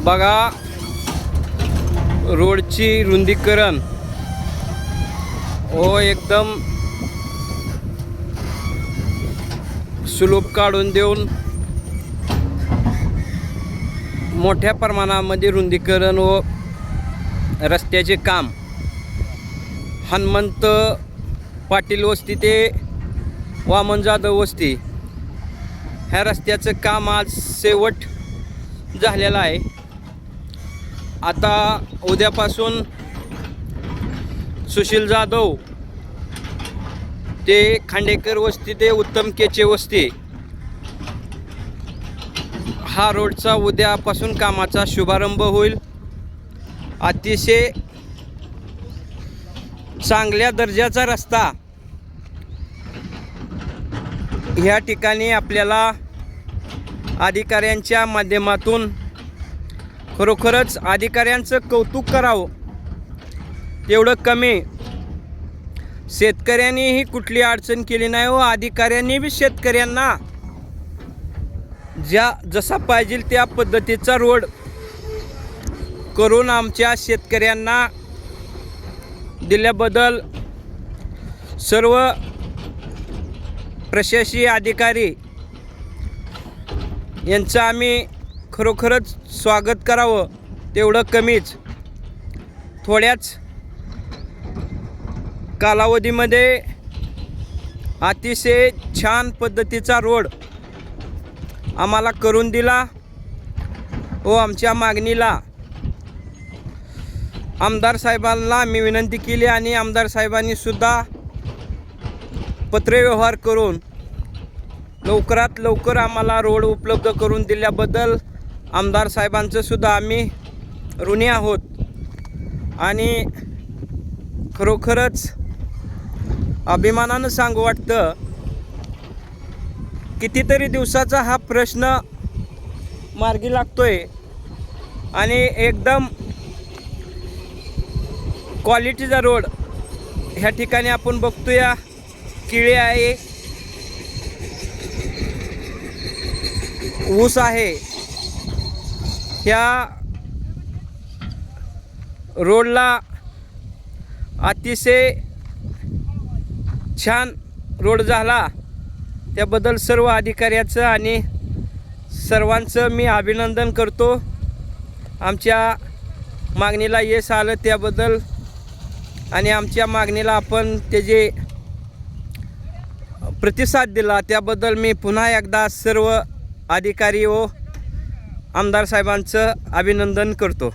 बघा रोडची रुंदीकरण हो एकदम सुलभ काढून देऊन मोठ्या प्रमाणामध्ये रुंदीकरण व रस्त्याचे काम हनुमंत पाटील वस्ती ते वामन जाधव वस्ती ह्या रस्त्याचं काम आज शेवट झालेलं आहे। आता उद्यापासून सुशील जाधव ते खांडेकर वस्ती ते उत्तम केचे वस्ती हा रोडचा उद्यापासून कामाचा शुभारंभ होईल। अतिशय चांगल्या दर्जाचा रस्ता ह्या ठिकाणी आपल्याला अधिकाऱ्यांच्या माध्यमातून खरोखरच अधिकाऱ्यांचं कौतुक करावं तेवढं कमी। शेतकऱ्यांनीही कुठली अडचण केली नाही व अधिकाऱ्यांनी बी शेतकऱ्यांना जसा पाहिजे त्या पद्धतीचा रोड करून आमच्या शेतकऱ्यांना दिल्याबद्दल सर्व प्रशासकीय अधिकारी यांचं आम्ही खरोखरच स्वागत करावं तेवढं कमीच। थोड्याच कालावधीमध्ये अतिशय छान पद्धतीचा रोड आम्हाला करून दिला व आमच्या मागणीला आमदार साहेबांना मी विनंती केली आणि आमदार साहेबांनी सुद्धा पत्रव्यवहार करून लवकरात लवकर आम्हाला रोड उपलब्ध करून दिल्याबद्दल आमदार साहेबांचं सुद्धा आम्ही ऋणी आहोत। आणि खरोखरच अभिमानानं सांगू वाटतं कितीतरी दिवसाचा हा प्रश्न मार्गी लागतोय आणि एकदम क्वालिटीचा रोड ह्या ठिकाणी आपण बघतोया किळे आहे, ऊस आहे। ह्या रोडला अतिशय छान रोड झाला त्याबद्दल सर्व अधिकाऱ्याचं आणि सर्वांचं मी अभिनंदन करतो। आमच्या मागणीला यश आलं त्याबद्दल आणि आमच्या मागणीला आपण त्याचे प्रतिसाद दिला त्याबद्दल मी पुन्हा एकदा सर्व अधिकारी व आमदार साहेबांचं अभिनंदन करतो।